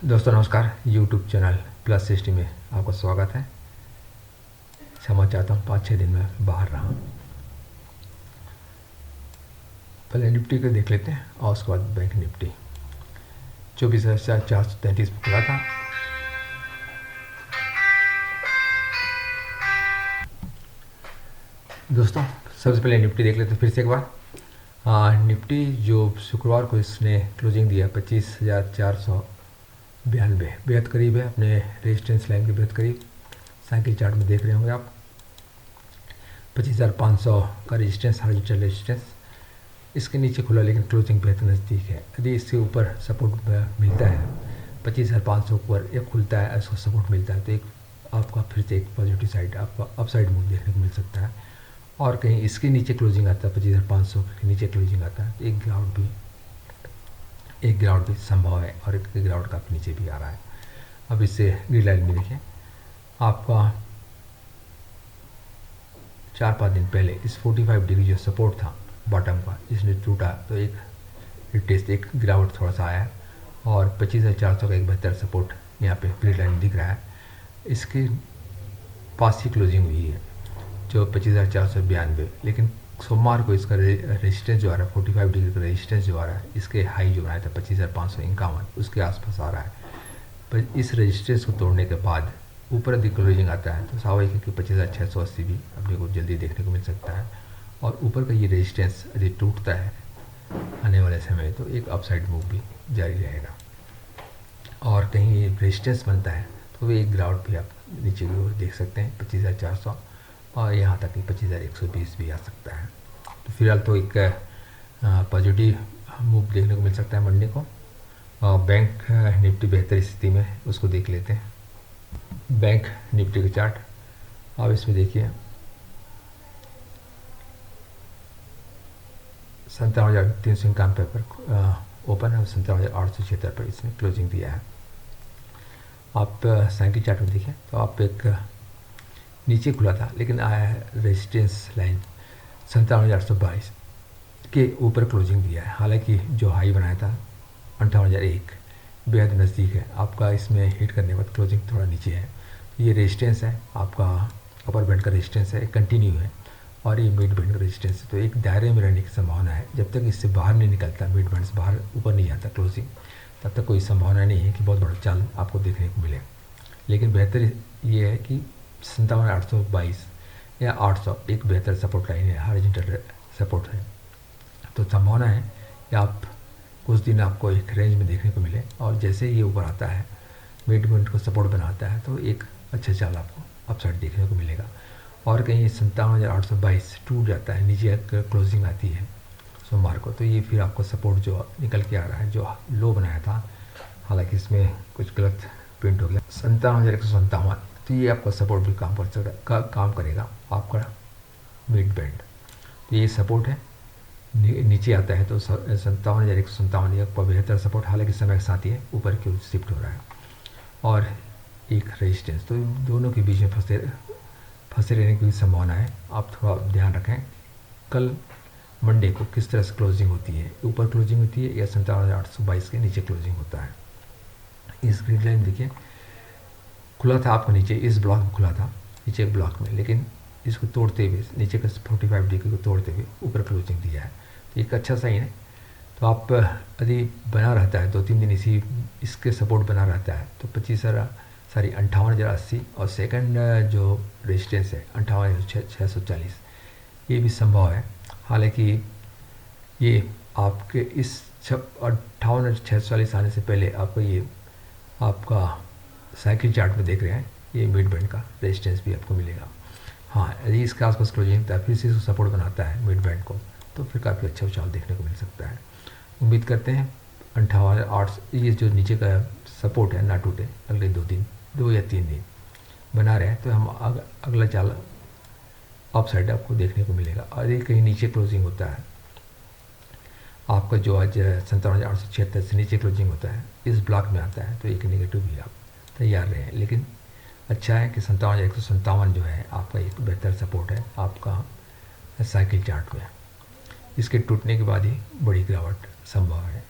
दोस्तों नमस्कार। YouTube channel plus 60 में आपका स्वागत है। क्षमा चाहता हूँ 5-6 दिन में बाहर रहा। पहले निफ्टी को देख लेते हैं और उसके बाद बैंक निफ्टी 24,433 पर खुला था। दोस्तों सबसे पहले निफ्टी देख लेते हैं फिर से एक बार। निफ्टी जो शुक्रवार को इसने क्लोजिंग दिया 25,492, बेहद करीब है अपने रेजिस्टेंस लाइन के बेहद करीब। साइकिल चार्ट में देख रहे होंगे आप 25,500 का रेजिस्टेंस, हॉरिजॉन्टल रेजिस्टेंस। इसके नीचे खुला लेकिन क्लोजिंग बेहद नज़दीक है। यदि इसके ऊपर सपोर्ट मिलता है 25,500 ऊपर एक खुलता है, इसको सपोर्ट मिलता है तो एक आपका फिर से एक पॉजिटिव साइड आपका अपसाइड मूव देखने को मिल सकता है। और कहीं इसके नीचे क्लोजिंग आता है 25,500 के नीचे क्लोजिंग आता है तो एक गिरावट भी संभव है और एक गिरावट काफ़ी नीचे भी आ रहा है। अब इससे ग्रीन लाइन में देखिए आपका 4-5 दिन पहले इस 45 डिग्री जो सपोर्ट था बॉटम का, इसने टूटा तो एक टेस्ट एक गिरावट थोड़ा सा आया और 25,400 का एक बेहतर सपोर्ट यहाँ पे ग्रीन लाइन दिख रहा है। इसके पास ही क्लोजिंग हुई है जो 25,492, लेकिन सोमवार को इसका रेजिस्टेंस जो आ रहा है 45 डिग्री का रेजिस्टेंस जो आ रहा है, इसके हाई जो बनाया था 25,551 उसके आसपास आ रहा है। पर इस रेजिस्टेंस को तोड़ने के बाद ऊपर अधिक क्लोजिंग आता है तो स्वाभाविक है कि 25,680 भी अपने को जल्दी देखने को मिल सकता है। और ऊपर का ये रेजिस्टेंस यदि टूटता है आने वाले समय तो एक अपसाइड मूव भी जारी रहेगा। और कहीं ये रेजिस्टेंस बनता है तो एक गिरावट भी आप नीचे की ओर देख सकते हैं 25,400 और यहाँ तक कि 25,120 भी आ सकता है। तो फिलहाल तो एक पॉजिटिव मूव देखने को मिल सकता है मंडे को। और बैंक निफ्टी बेहतर स्थिति में उसको देख लेते हैं। बैंक निफ्टी का चार्ट आप इसमें देखिए 57,391 पर ओपन है और 57,876 पर इसने क्लोजिंग दिया है। आप साइकिल चार्ट में देखें तो आप एक नीचे खुला था लेकिन आया है रेजिस्टेंस लाइन 57,822 के ऊपर क्लोजिंग दिया है। हालांकि जो हाई बनाया था 58,001 बेहद नज़दीक है आपका, इसमें हिट करने के बाद क्लोजिंग थोड़ा नीचे है। ये रेजिस्टेंस है आपका अपर बैंड का रेजिस्टेंस है, कंटिन्यू है और ये मिड बैंड का रेजिस्टेंस है। तो एक दायरे में रहने की संभावना है। जब तक इससे बाहर नहीं निकलता, मिड बैंड से बाहर ऊपर नहीं जाता क्लोजिंग, तब तक कोई संभावना नहीं है कि बहुत बड़ा चाल आपको देखने को मिले। लेकिन बेहतर ये है कि 57,822 या 800 एक बेहतर सपोर्ट लाइन है, हॉरिजॉन्टल सपोर्ट है। तो संभावना है कि आप कुछ दिन आपको एक रेंज में देखने को मिले और जैसे ही ये ऊपर आता है मिड बैंड को सपोर्ट बनाता है तो एक अच्छा चाल आपको अपसाइड देखने को मिलेगा। और कहीं 57,822 टूट जाता है, नीचे क्लोजिंग आती है सोमवार को, तो ये फिर आपको सपोर्ट जो निकल के आ रहा है, जो लो बनाया था, हालांकि इसमें कुछ गलत प्रिंट हो गया 57,157, तो ये आपका सपोर्ट भी काम कर सकता काम करेगा आपका मिड बैंड। तो ये सपोर्ट है, नीचे आता है तो 57,157 एक बेहतर सपोर्ट, हालांकि समय के साथ ही ऊपर की ओर शिफ्ट हो रहा है। और एक रेजिस्टेंस, तो दोनों के बीच में फंसे रहने की संभावना है। आप थोड़ा ध्यान रखें कल मंडे को किस तरह से क्लोजिंग होती है, ऊपर क्लोजिंग होती है या 57,822 के नीचे क्लोजिंग होता है। इस ग्रीन लाइन देखिए खुला था आपको नीचे, इस ब्लॉक में खुला था नीचे ब्लॉक में, लेकिन इसको तोड़ते हुए नीचे का 45 डिग्री को तोड़ते हुए ऊपर क्लोजिंग दिया है तो एक अच्छा साइन है। तो आप यदि बना रहता है 2-3 दिन इसके सपोर्ट बना रहता है तो 58,080 और सेकंड जो रेजिस्टेंस है 58,640 ये भी संभव है। हालांकि ये आपके इस 58,640 आने से पहले आपको ये आपका साइकिल चार्ट में देख रहे हैं ये मिड बैंड का रेजिस्टेंस भी आपको मिलेगा। हाँ, यदि इसके आसपास क्लोजिंग होता है फिर से इसको सपोर्ट बनाता है मिड बैंड को तो फिर काफ़ी अच्छा उछाल देखने को मिल सकता है। उम्मीद करते हैं 58,800 ये जो नीचे का सपोर्ट है ना टूटे, अगले 2 या 3 दिन बना रहे तो हम अगला चाल अप साइड आपको देखने को मिलेगा। और ये कहीं नीचे क्लोजिंग होता है आपका जो आज 57,876 से नीचे क्लोजिंग होता है इस ब्लॉक में आता है तो एक नेगेटिव भी आप तैयार रहे। लेकिन अच्छा है कि 57,157 जो है आपका एक बेहतर सपोर्ट है आपका साइकिल चार्ट में। इसके टूटने के बाद ही बड़ी गिरावट संभव है।